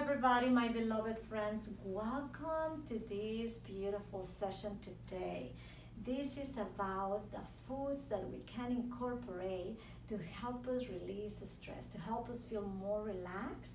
everybody, my beloved friends. Welcome to this beautiful session today. This is about the foods that we can incorporate to help us release stress, to help us feel more relaxed,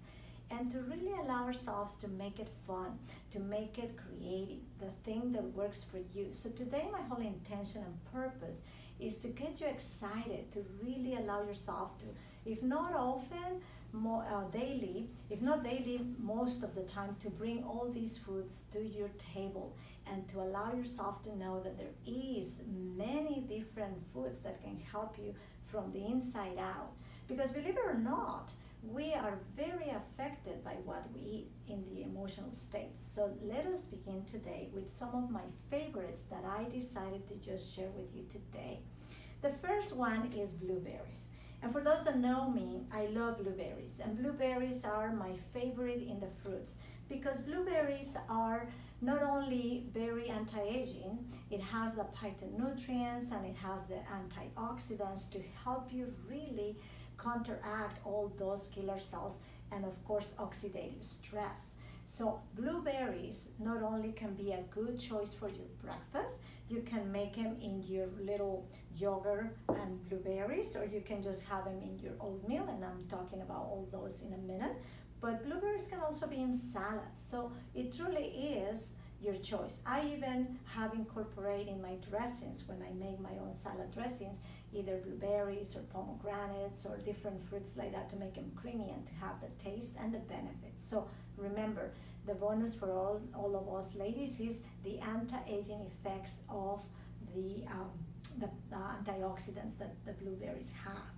and to really allow ourselves to make it fun, to make it creative, the thing that works for you. So today, my whole intention and purpose is to get you excited, to really allow yourself to, if not often, more daily, if not daily, most of the time, to bring all these foods to your table and to allow yourself to know that there is many different foods that can help you from the inside out. Because believe it or not, we are very affected by what we eat in the emotional states. So let us begin today with some of my favorites that I decided to just share with you today. The first one is blueberries. And for those that know me, I love blueberries. And blueberries are my favorite in the fruits because blueberries are not only very anti-aging, it has the phytonutrients and it has the antioxidants to help you really counteract all those killer cells and of course oxidative stress. So blueberries not only can be a good choice for your breakfast, you can make them in your little yogurt and blueberries, or you can just have them in your oatmeal, and I'm talking about all those in a minute. But blueberries can also be in salads, so it truly is your choice. I even have incorporated in my dressings when I make my own salad dressings, either blueberries or pomegranates or different fruits like that to make them creamy and to have the taste and the benefits. So remember, the bonus for all of us ladies is the anti-aging effects of the antioxidants that the blueberries have.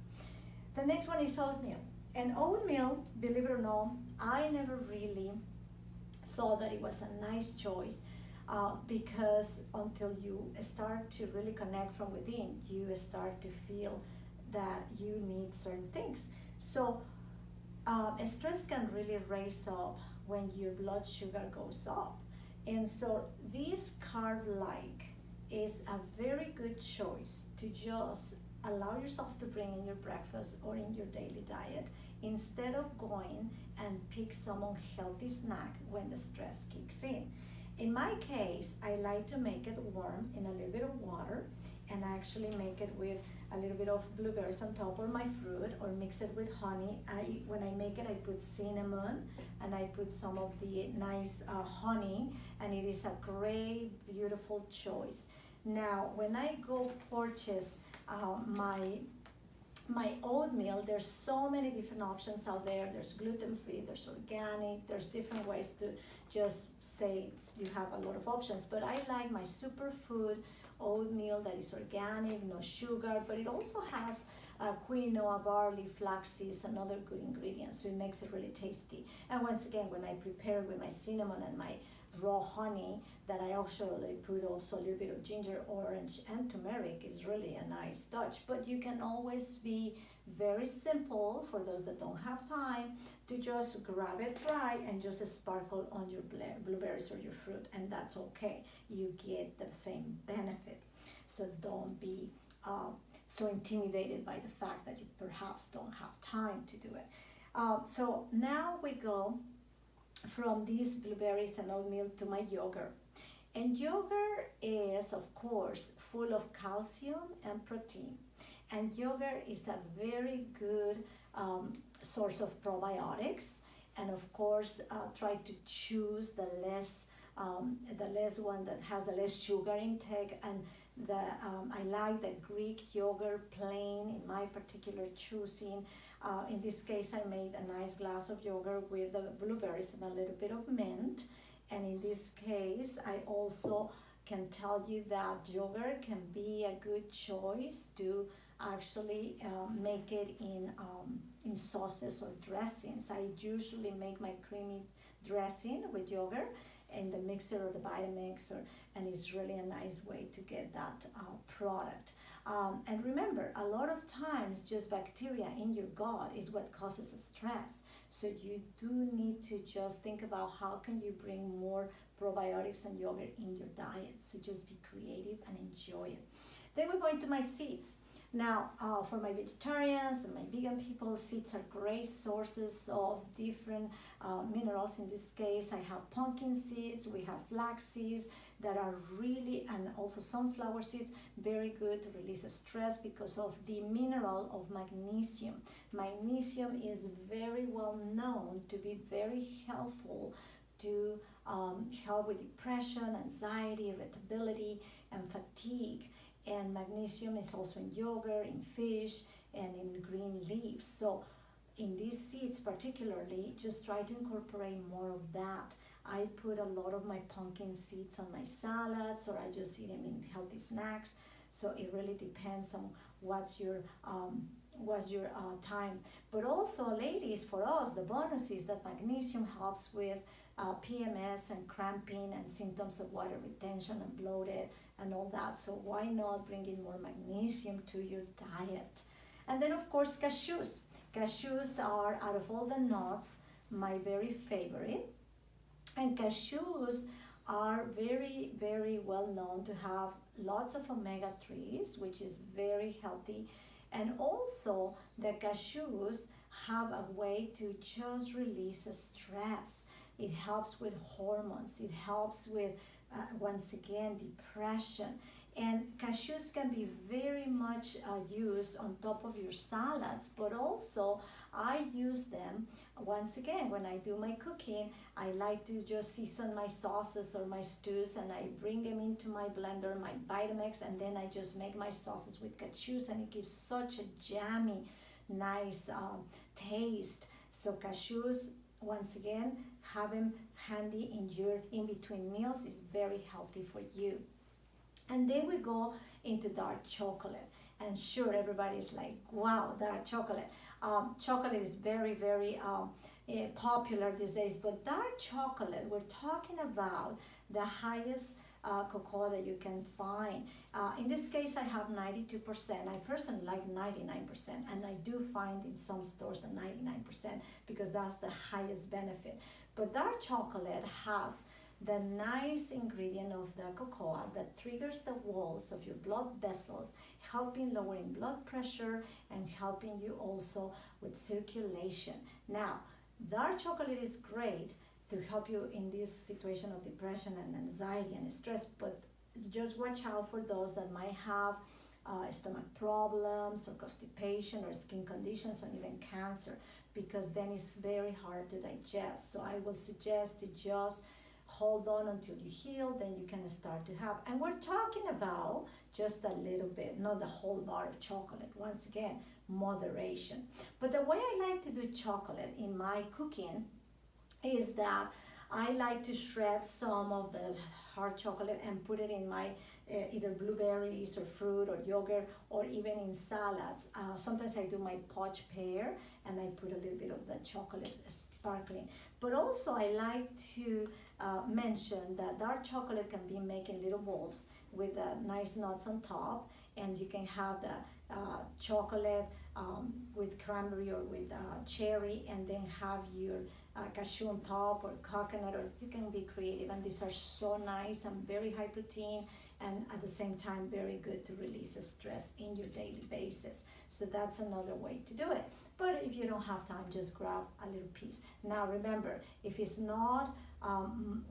The next one is oatmeal. And oatmeal, believe it or not, I never really thought that it was a nice choice because until you start to really connect from within, you start to feel that you need certain things. So stress can really raise up when your blood sugar goes up. And so this carb-like is a very good choice to just allow yourself to bring in your breakfast or in your daily diet instead of going and pick some unhealthy snack when the stress kicks in. In my case, I like to make it warm in a little bit of water and I actually make it with a little bit of blueberries on top or my fruit or mix it with honey. When I make it, I put cinnamon and I put some of the nice honey, and it is a great, beautiful choice. Now, when I go purchase my oatmeal, there's so many different options out there. There's gluten-free, there's organic, there's different ways to just say you have a lot of options. But I like my superfood oatmeal that is organic, no sugar, but it also has quinoa, barley, flax seeds, and other good ingredients, so it makes it really tasty. And once again, when I prepare with my cinnamon and my raw honey, that I actually put also a little bit of ginger, orange, and turmeric, is really a nice touch. But you can always be very simple for those that don't have time to just grab it dry and just sparkle on your blueberries or your fruit, and that's okay. You get the same benefit. So don't be so intimidated by the fact that you perhaps don't have time to do it. So now we go from these blueberries and oatmeal to my yogurt. And yogurt is, of course, full of calcium and protein. And yogurt is a very good source of probiotics. And of course, try to choose the less one that has the less sugar intake. And I like the Greek yogurt plain in my particular choosing. In this case, I made a nice glass of yogurt with the blueberries and a little bit of mint. And in this case, I also can tell you that yogurt can be a good choice to actually make it in sauces or dressings. I usually make my creamy dressing with yogurt in the mixer or the Vitamix, and it's really a nice way to get that product. And remember, a lot of times just bacteria in your gut is what causes stress. So you do need to just think about how can you bring more probiotics and yogurt in your diet. So just be creative and enjoy it. Then we go into my seeds. Now, for my vegetarians and my vegan people, seeds are great sources of different minerals. In this case, I have pumpkin seeds, we have flax seeds that are really, and also sunflower seeds, very good to release stress because of the mineral of magnesium. Magnesium is very well known to be very helpful to help with depression, anxiety, irritability, and fatigue. And magnesium is also in yogurt, in fish, and in green leaves. So in these seeds particularly, just try to incorporate more of that. I put a lot of my pumpkin seeds on my salads, or I just eat them in healthy snacks. So it really depends on what's your time. But also, ladies, for us, the bonus is that magnesium helps with PMS and cramping and symptoms of water retention and bloated and all that. So why not bring in more magnesium to your diet? And then, of course, cashews. Cashews are, out of all the nuts, my very favorite. And cashews are very, very well known to have lots of omega-3s, which is very healthy. And also, the cashews have a way to just release stress. It helps with hormones. It helps with, once again, depression. And cashews can be very much used on top of your salads, but also I use them, once again, when I do my cooking, I like to just season my sauces or my stews, and I bring them into my blender, my Vitamix, and then I just make my sauces with cashews, and it gives such a jammy, nice taste. So cashews, once again, have them handy in your in-between meals is very healthy for you. And then we go into dark chocolate. And sure, everybody's like, wow, dark chocolate. Chocolate is very, very popular these days. But dark chocolate, we're talking about the highest cocoa that you can find. In this case, I have 92%. I personally like 99%. And I do find in some stores the 99% because that's the highest benefit. But dark chocolate has the nice ingredient of the cocoa that triggers the walls of your blood vessels, helping lowering blood pressure and helping you also with circulation. Now, dark chocolate is great to help you in this situation of depression and anxiety and stress, but just watch out for those that might have stomach problems or constipation or skin conditions or even cancer, because then it's very hard to digest. So I will suggest to just hold on until you heal, then you can start to have. And we're talking about just a little bit, not the whole bar of chocolate. Once again, moderation. But the way I like to do chocolate in my cooking is that I like to shred some of the hard chocolate and put it in my either blueberries or fruit or yogurt or even in salads. Sometimes I do my poached pear and I put a little bit of the chocolate sparkling. But also I like to mention that dark chocolate can be made in little bowls with nice nuts on top, and you can have the chocolate with cranberry or with cherry, and then have your cashew on top or coconut, or you can be creative. And these are so nice and very high protein, and at the same time very good to release stress in your daily basis. So that's another way to do it. But if you don't have time, just grab a little piece. Now remember, if it's not,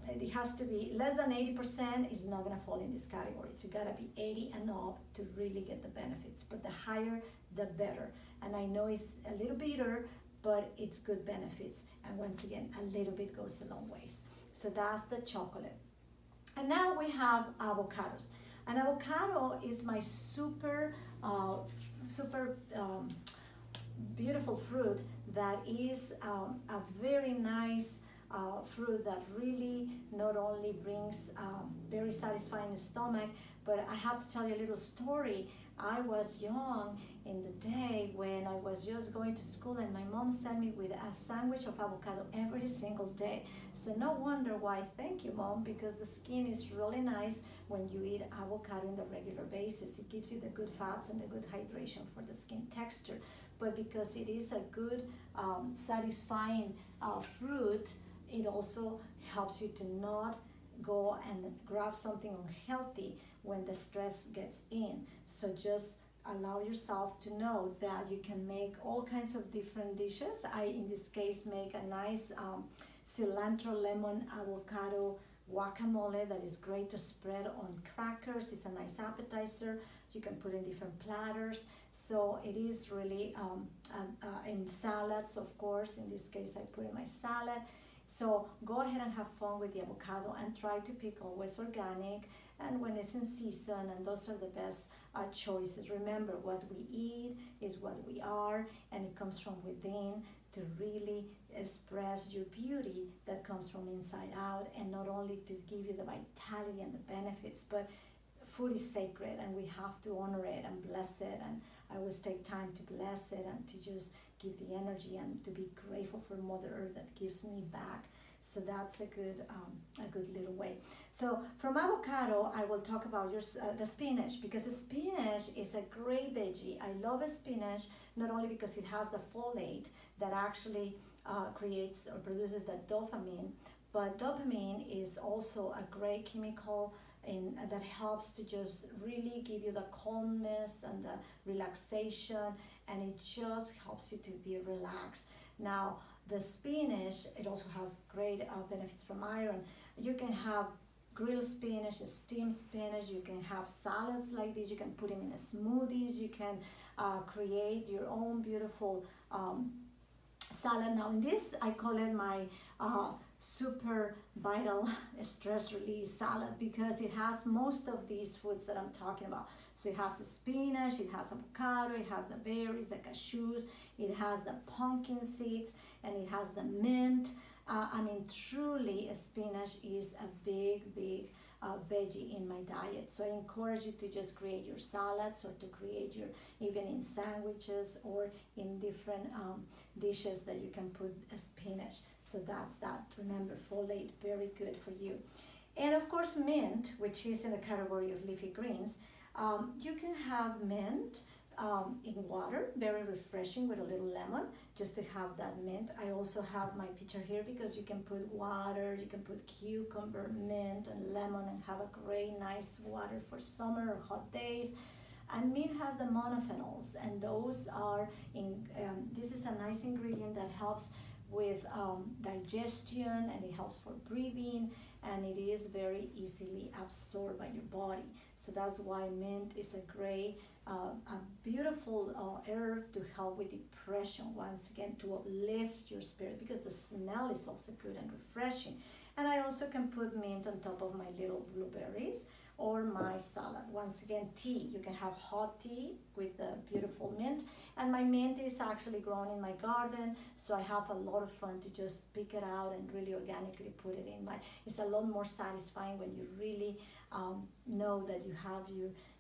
it has to be less than 80%, is not gonna fall in this category. So you gotta be 80 and up to really get the benefits. But the higher, the better. And I know it's a little bitter, but it's good benefits. And once again, a little bit goes a long ways. So that's the chocolate. And now we have avocados. An avocado is my super beautiful fruit that is a very nice fruit that really not only brings very satisfying stomach, but I have to tell you a little story. I was young in the day when I was just going to school, and my mom sent me with a sandwich of avocado every single day. So no wonder why. Thank you, Mom, because the skin is really nice when you eat avocado on the regular basis. It gives you the good fats and the good hydration for the skin texture. But because it is a good satisfying fruit, it also helps you to not go and grab something unhealthy when the stress gets in. So just allow yourself to know that you can make all kinds of different dishes. I, in this case, make a nice cilantro, lemon, avocado guacamole that is great to spread on crackers. It's a nice appetizer. You can put in different platters. So it is really in salads, of course. In this case, I put in my salad. So go ahead and have fun with the avocado and try to pick always organic and when it's in season, and those are the best choices. Remember, what we eat is what we are, and it comes from within to really express your beauty that comes from inside out, and not only to give you the vitality and the benefits, but food is sacred and we have to honor it and bless it, and I always take time to bless it and to just give the energy and to be grateful for Mother Earth that gives me back. So that's a good little way. So from avocado, I will talk about the spinach, because the spinach is a great veggie. I love spinach not only because it has the folate that actually creates or produces that dopamine, but dopamine is also a great chemical that helps to just really give you the calmness and the relaxation, and it just helps you to be relaxed. Now, the spinach, it also has great benefits from iron. You can have grilled spinach, steamed spinach, you can have salads like this, you can put them in smoothies, you can create your own beautiful salad. Now in this, I call it my super vital stress release salad, because it has most of these foods that I'm talking about. So it has the spinach, it has avocado, it has the berries, the cashews, it has the pumpkin seeds, and it has the mint. I mean, truly, spinach is a big veggie in my diet. So I encourage you to just create your salads, or to create your, even in sandwiches or in different dishes that you can put spinach. So that's that. Remember, folate, very good for you. And of course, mint, which is in the category of leafy greens. You can have mint in water, very refreshing, with a little lemon, just to have that mint. I also have my pitcher here because you can put water, you can put cucumber, mint, and lemon, and have a great nice water for summer or hot days. And mint has the monophenols, and those are in, this is a nice ingredient that helps with digestion, and it helps for breathing, and it is very easily absorbed by your body. So that's why mint is a great, a beautiful herb to help with depression, once again, to uplift your spirit, because the smell is also good and refreshing. And I also can put mint on top of my little blueberries or my salad. Once again, tea, you can have hot tea with the beautiful mint, and my mint is actually grown in my garden, so I have a lot of fun to just pick it out and really organically put it in my, it's a lot more satisfying when you really know that you have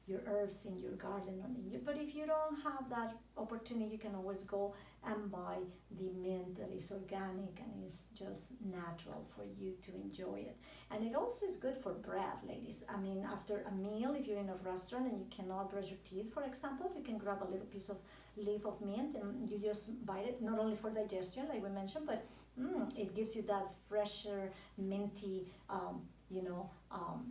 your herbs in your garden. But if you don't have that opportunity, you can always go and buy the mint that is organic and is just natural for you to enjoy it. And it also is good for breath, ladies. I mean, after a meal, if you're in a restaurant and you cannot brush your teeth, for example, you can grab a little piece of leaf of mint and you just bite it, not only for digestion, like we mentioned, but it gives you that fresher, minty,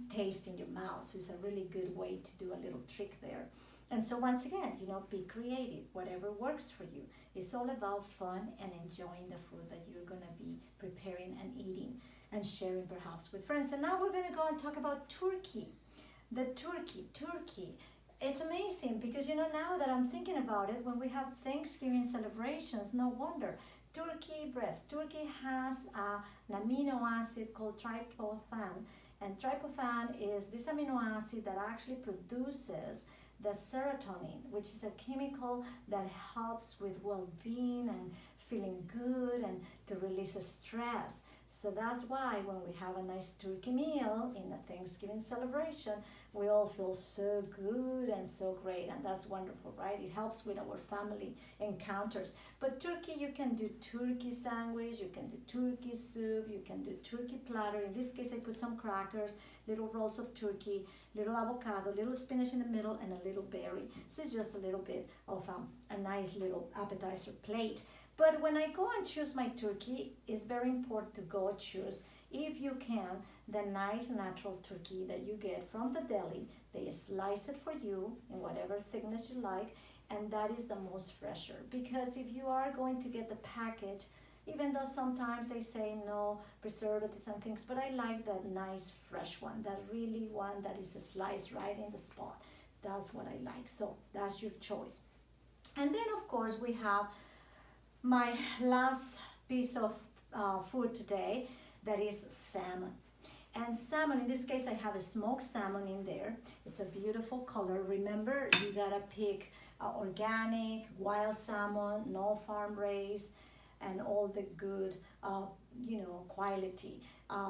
taste in your mouth. So it's a really good way to do a little trick there. And so once again, be creative, whatever works for you. It's all about fun and enjoying the food that you're gonna be preparing and eating and sharing perhaps with friends. And now we're gonna go and talk about turkey. The turkey. It's amazing because, now that I'm thinking about it, when we have Thanksgiving celebrations, no wonder. Turkey breast. Turkey has an amino acid called tryptophan. And tryptophan is this amino acid that actually produces the serotonin, which is a chemical that helps with well-being and feeling good and to release stress. So that's why when we have a nice turkey meal in a Thanksgiving celebration, we all feel so good and so great, and that's wonderful, right? It helps with our family encounters. But turkey, you can do turkey sandwich, you can do turkey soup, you can do turkey platter. In this case, I put some crackers, little rolls of turkey, little avocado, little spinach in the middle, and a little berry. So it's just a little bit of a nice little appetizer plate. But when I go and choose my turkey, it's very important to go choose, if you can, the nice natural turkey that you get from the deli. They slice it for you in whatever thickness you like, and that is the most fresher. Because if you are going to get the package, even though sometimes they say no preservatives and things, but I like that nice fresh one, that really one that is sliced right in the spot. That's what I like. So that's your choice. And then of course we have my last piece of food today, that is salmon. And salmon, in this case I have a smoked salmon in there. It's a beautiful color. Remember, you gotta pick organic, wild salmon, no farm raised, and all the good quality.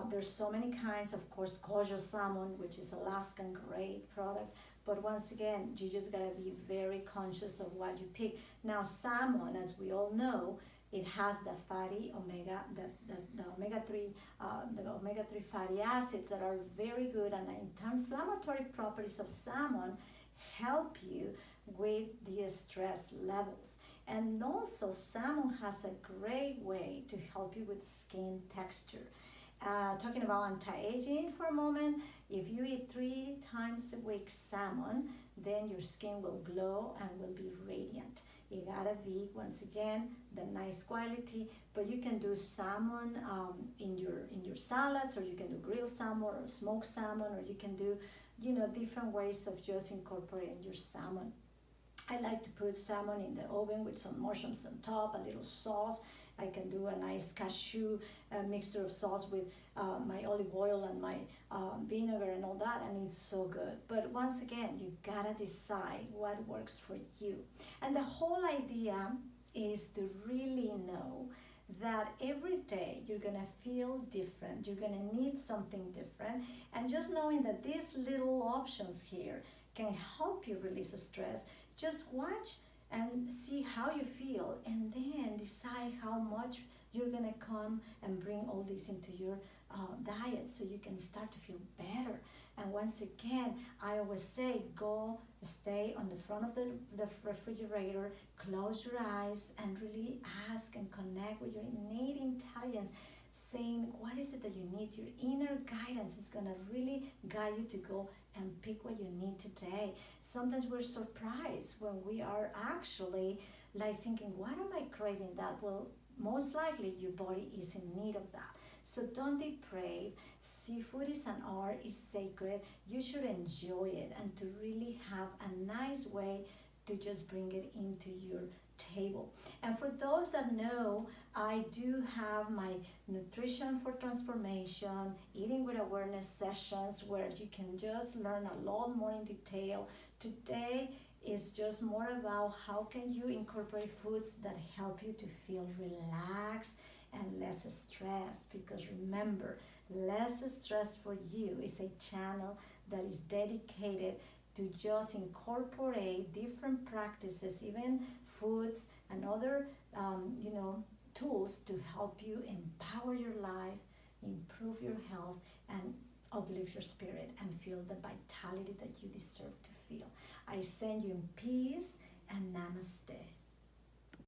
There's so many kinds, of course, kosher salmon, which is Alaskan, great product. But once again, you just gotta be very conscious of what you pick. Now, salmon, as we all know, it has the fatty omega, the omega-3 fatty acids that are very good, and the anti-inflammatory properties of salmon help you with the stress levels. And also, salmon has a great way to help you with skin texture. Talking about anti-aging for a moment, if you eat 3 times a week salmon, then your skin will glow and will be radiant. You gotta be, once again, the nice quality, but you can do salmon in your salads, or you can do grilled salmon or smoked salmon, or you can do different ways of just incorporating your salmon. I like to put salmon in the oven with some mushrooms on top, a little sauce. I can do a nice cashew mixture of sauce with my olive oil and my vinegar and all that, and it's so good. But once again, you gotta decide what works for you. And the whole idea is to really know that every day you're gonna feel different, you're gonna need something different, and just knowing that these little options here can help you release stress. Just watch and see how you feel, and then decide how much you're gonna come and bring all this into your diet, so you can start to feel better. And once again, I always say, go stay on the front of the refrigerator, close your eyes, and really ask and connect with your innate intelligence, saying what is it that you need. Your inner guidance is gonna really guide you to go and pick what you need today. Sometimes we're surprised when we are actually like thinking, why am I craving that? Well, most likely your body is in need of that. So don't deprave. Seafood is an art, is sacred. You should enjoy it, and to really have a nice way to just bring it into your table. And for those that know, I do have my Nutrition for Transformation, Eating with Awareness sessions, where you can just learn a lot more in detail. Today is just more about how can you incorporate foods that help you to feel relaxed and less stress. Because remember, less stress for you is a channel that is dedicated to just incorporate different practices, even foods and other tools to help you empower your life, improve your health, and uplift your spirit and feel the vitality that you deserve to feel. I send you in peace, and namaste.